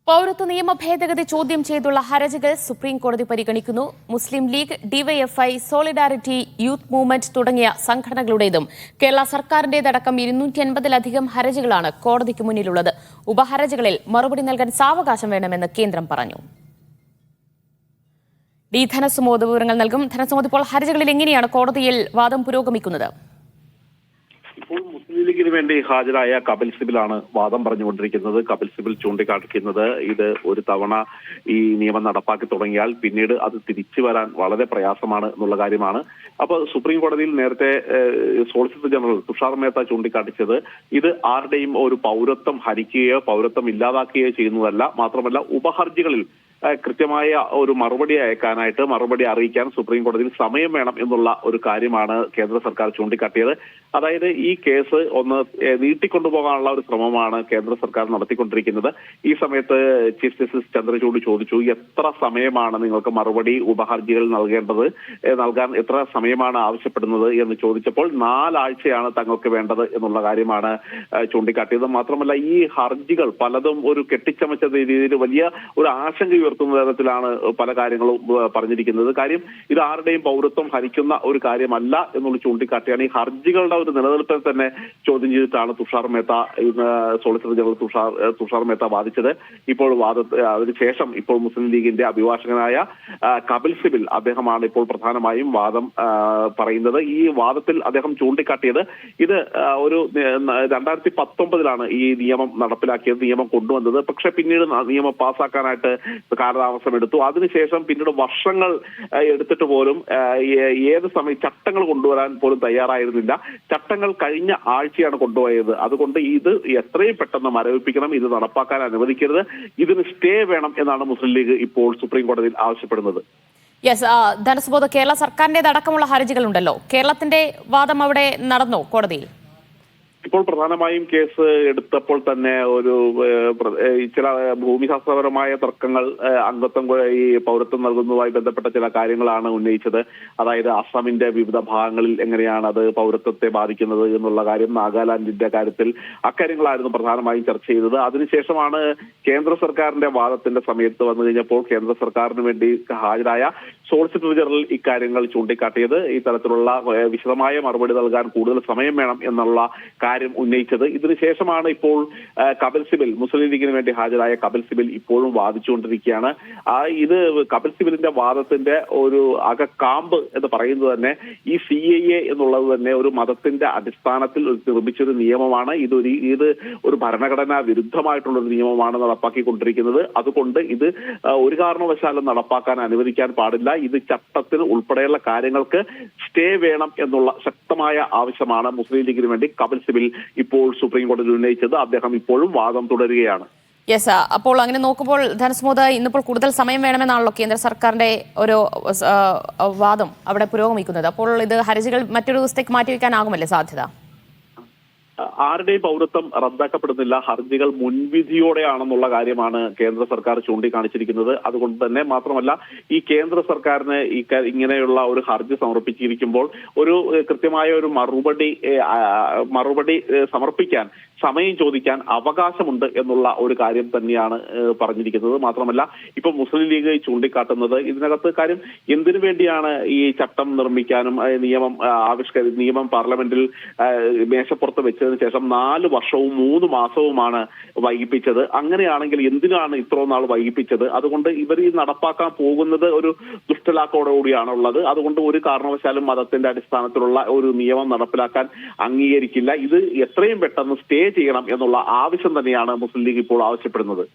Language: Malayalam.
പൗരത്വ നിയമ ഭേദഗതി ചോദ്യം ചെയ്തുള്ള ഹർജികൾ സുപ്രീം കോടതി പരിഗണിക്കുന്നു. Muslim League, DYFI, solidarity youth movement തുടങ്ങിയ സംഘടനകളുടേതും കേരള സർക്കാരിന്റേതടക്കം 250-ലധികം ഹർജികളാണ് കോടതിക്ക് മുന്നിലുള്ളത്. ഉപഹർജികളിൽ മറുപടി നൽകാൻ സാവകാശം വേണമെന്ന് കേന്ദ്രം പറഞ്ഞു. ധനസുമോദ് വിവരങ്ങൾ നൽകും. ധനസുമോദ്, ഇപ്പോൾ ഹർജികളിൽ എങ്ങനെയാണ് കോടതിയിൽ വാദം പുരോഗമിക്കുന്നത്? ഇപ്പോൾ മുസ്ലിം ലീഗിന് വേണ്ടി ഹാജരായ കപിൽ സിബിലാണ് വാദം പറഞ്ഞുകൊണ്ടിരിക്കുന്നത്. കപിൽ സിബിൽ ചൂണ്ടിക്കാട്ടിക്കുന്നത് ഇത് ഒരു തവണ ഈ നിയമം നടപ്പാക്കി തുടങ്ങിയാൽ പിന്നീട് അത് തിരിച്ചു വരാൻ വളരെ പ്രയാസമാണ് എന്നുള്ള കാര്യമാണ്. അപ്പോൾ സുപ്രീം കോടതിയിൽ നേരത്തെ സോളിസിറ്റർ ജനറൽ തുഷാർ മേത്ത ചൂണ്ടിക്കാട്ടിച്ചത് ഇത് ആരുടെയും ഒരു പൗരത്വം ഹരിക്കുകയോ പൗരത്വം ഇല്ലാതാക്കുകയോ ചെയ്യുന്നതല്ല. മാത്രമല്ല ഉപഹർജികളിൽ കൃത്യമായ ഒരു മറുപടി അയക്കാനായിട്ട് മറുപടി അറിയിക്കാൻ സുപ്രീം കോടതിയിൽ സമയം വേണം എന്നുള്ള ഒരു കാര്യമാണ് കേന്ദ്ര സർക്കാർ ചൂണ്ടിക്കാട്ടിയത്. അതായത് ഈ കേസ് ഒന്ന് നീട്ടിക്കൊണ്ടുപോകാനുള്ള ഒരു ശ്രമമാണ് കേന്ദ്ര സർക്കാർ നടത്തിക്കൊണ്ടിരിക്കുന്നത്. ഈ സമയത്ത് ചീഫ് ജസ്റ്റിസ് ചന്ദ്രചൂഡ് ചോദിച്ചു, എത്ര സമയമാണ് നിങ്ങൾക്ക് മറുപടി ഉപഹർജികൾ നൽകാൻ എത്ര സമയമാണ് ആവശ്യപ്പെടുന്നത് എന്ന് ചോദിച്ചപ്പോൾ 4 ആഴ്ചയാണ് തങ്ങൾക്ക് വേണ്ടത് എന്നുള്ള കാര്യമാണ് ചൂണ്ടിക്കാട്ടിയത്. മാത്രമല്ല ഈ ഹർജികൾ പലതും ഒരു കെട്ടിച്ചമച്ച രീതിയിൽ വലിയ ഒരു ആശങ്ക ഉയർത്തുന്ന തരത്തിലാണ് പല കാര്യങ്ങളും പറഞ്ഞിരിക്കുന്നത്. കാര്യം ഇത് ആരുടെയും പൗരത്വം ഹരിക്കുന്ന ഒരു കാര്യമല്ല എന്നുള്ള ചൂണ്ടിക്കാട്ടിയാണ് ഈ ഹർജികളുടെ ഒരു നിലനിൽപ്പിൽ തന്നെ ചോദ്യം ചെയ്തിട്ടാണ് തുഷാർ മേത്ത സോളിസിറ്റർ ജനറൽ തുഷാർ മേത്ത വാദിച്ചത്. ഇപ്പോൾ അതിനുശേഷം ഇപ്പോൾ മുസ്ലിം ലീഗിന്റെ അഭിഭാഷകനായ കപിൽ സിബിൽ അദ്ദേഹമാണ് ഇപ്പോൾ പ്രധാനമായും വാദം പറയുന്നത്. ഈ വാദത്തിൽ അദ്ദേഹം ചൂണ്ടിക്കാട്ടിയത് ഇത് ഒരു 2019 ഈ നിയമം നടപ്പിലാക്കിയത്, നിയമം കൊണ്ടുവന്നത്. പക്ഷെ പിന്നീട് നിയമം പാസ്സാക്കാനായിട്ട് കാലതാമസം എടുത്തു. അതിനുശേഷം പിന്നീട് വർഷങ്ങൾ എടുത്തിട്ട് പോലും ഏത് സമയം ചട്ടങ്ങൾ കൊണ്ടുവരാൻ പോലും തയ്യാറായിരുന്നില്ല. ചട്ടങ്ങൾ കഴിഞ്ഞ ആഴ്ചയാണ് കൊണ്ടുപോയത്. അതുകൊണ്ട് ഇത് എത്രയും പെട്ടെന്ന് മരവിപ്പിക്കണം, ഇത് നടപ്പാക്കാൻ അനുവദിക്കരുത്, ഇതിന് സ്റ്റേ വേണം എന്നാണ് മുസ്ലിം ലീഗ് ഇപ്പോൾ സുപ്രീം കോടതിയിൽ ആവശ്യപ്പെടുന്നത്. ധനസുബോധ, കേരള സർക്കാരിന്റേതടക്കമുള്ള ഹർജികളുണ്ടല്ലോ, കേരളത്തിന്റെ വാദം അവിടെ നടന്നോ കോടതിയിൽ? ഇപ്പോൾ പ്രധാനമായും കേസ് എടുത്തപ്പോൾ തന്നെ ഒരു ചില ഭൂമിശാസ്ത്രപരമായ തർക്കങ്ങൾ അംഗത്വം ഈ പൗരത്വം നൽകുന്നതുമായി ബന്ധപ്പെട്ട ചില കാര്യങ്ങളാണ് ഉന്നയിച്ചത്. അതായത് അസമിന്റെ വിവിധ ഭാഗങ്ങളിൽ എങ്ങനെയാണ് അത് പൗരത്വത്തെ ബാധിക്കുന്നത് എന്നുള്ള കാര്യം, നാഗാലാൻഡിന്റെ കാര്യത്തിൽ അക്കാര്യങ്ങളായിരുന്നു പ്രധാനമായും ചർച്ച ചെയ്തത്. അതിനുശേഷമാണ് കേന്ദ്ര സർക്കാരിന്റെ വാദത്തിന്റെ സമയത്ത് വന്നു കഴിഞ്ഞപ്പോൾ കേന്ദ്ര സർക്കാരിന് വേണ്ടി ഹാജരായ സോളിസിറ്റർ ജനറൽ ഇക്കാര്യങ്ങൾ ചൂണ്ടിക്കാട്ടിയത്. ഈ തരത്തിലുള്ള വിശദമായ മറുപടി നൽകാൻ കൂടുതൽ സമയം വേണം എന്നുള്ള കാര്യം ഉന്നയിച്ചത്. ഇതിനുശേഷമാണ് ഇപ്പോൾ കപിൽ സിബിൽ, മുസ്ലിം ലീഗിന് വേണ്ടി ഹാജരായ കപിൽ സിബിൽ ഇപ്പോഴും വാദിച്ചുകൊണ്ടിരിക്കുകയാണ്. ഇത് കപിൽ സിബിലിന്റെ വാദത്തിന്റെ ഒരു അകക്കാമ്പ് എന്ന് പറയുന്നത് തന്നെ ഈ CAA എന്നുള്ളത് തന്നെ ഒരു മതത്തിന്റെ അടിസ്ഥാനത്തിൽ നിർമ്മിച്ചൊരു നിയമമാണ്. ഇത് ഒരു ഭരണഘടനാ വിരുദ്ധമായിട്ടുള്ള ഒരു നിയമമാണ് നടപ്പാക്കിക്കൊണ്ടിരിക്കുന്നത്. അതുകൊണ്ട് ഇത് ഒരു കാരണവശാലും നടപ്പാക്കാൻ അനുവദിക്കാൻ പാടില്ല. ഇത് ചട്ടത്തിൽ ഉൾപ്പെടെയുള്ള കാര്യങ്ങൾക്ക് സ്റ്റേ വേണം എന്നുള്ള ശക്തമായ ആവശ്യമാണ് മുസ്ലിം ലീഗിന് വേണ്ടി കപിൽ സിബിൽ ഇപ്പോൾ സുപ്രീം കോടതിയിൽ ഉന്നയിച്ചത്. അദ്ദേഹം ഇപ്പോഴും വാദം തുടരുകയാണ്. അപ്പോൾ അങ്ങനെ നോക്കുമ്പോൾ ധനസുമോദ്, ഇന്നിപ്പോൾ കൂടുതൽ സമയം വേണമെന്നാണല്ലോ കേന്ദ്ര സർക്കാരിന്റെ ഒരു വാദം അവിടെ പുരോഗമിക്കുന്നത്. അപ്പോൾ ഇത് ഹർജികൾ മറ്റൊരു ദിവസത്തേക്ക് മാറ്റിവെക്കാനാകുമല്ലേ സാധ്യത? ആരുടെയും പൗരത്വം റദ്ദാക്കപ്പെടുന്നില്ല. ഹർജികൾ മുൻവിധിയോടെയാണെന്നുള്ള കാര്യമാണ് കേന്ദ്ര സർക്കാർ ചൂണ്ടിക്കാണിച്ചിരിക്കുന്നത്. അതുകൊണ്ട് തന്നെ മാത്രമല്ല ഈ കേന്ദ്ര സർക്കാരിന് ഇങ്ങനെയുള്ള ഒരു ഹർജി സമർപ്പിച്ചിരിക്കുമ്പോൾ ഒരു കൃത്യമായ ഒരു മറുപടി സമർപ്പിക്കാൻ, സമയം ചോദിക്കാൻ അവകാശമുണ്ട് എന്നുള്ള ഒരു കാര്യം തന്നെയാണ് പറഞ്ഞിരിക്കുന്നത്. മാത്രമല്ല ഇപ്പൊ മുസ്ലിം ലീഗ് ചൂണ്ടിക്കാട്ടുന്നത് ഇതിനകത്ത് കാര്യം എന്തിനു വേണ്ടിയാണ് ഈ ചട്ടം നിർമ്മിക്കാനും നിയമം പാർലമെന്റിൽ മേശപ്പുറത്ത് വെച്ചതിന് ശേഷം 4 വർഷവും 3 മാസവുമാണ് വൈകിപ്പിച്ചത്. അങ്ങനെയാണെങ്കിൽ എന്തിനാണ് ഇത്രയും നാൾ വൈകിപ്പിച്ചത്? അതുകൊണ്ട് ഇവർ ഈ നടപ്പാക്കാൻ പോകുന്നത് ഒരു ദുഷ്ടലാക്കോടുകൂടിയാണുള്ളത്. അതുകൊണ്ട് ഒരു കാരണവശാലും മതത്തിന്റെ അടിസ്ഥാനത്തിലുള്ള ഒരു നിയമം നടപ്പിലാക്കാൻ അംഗീകരിക്കില്ല. ഇത് എത്രയും പെട്ടെന്ന് സ്റ്റേ ചെയ്യണം എന്നുള്ള ആവശ്യം തന്നെയാണ് മുസ്ലിം ലീഗ് ഇപ്പോൾ ആവശ്യപ്പെടുന്നത്.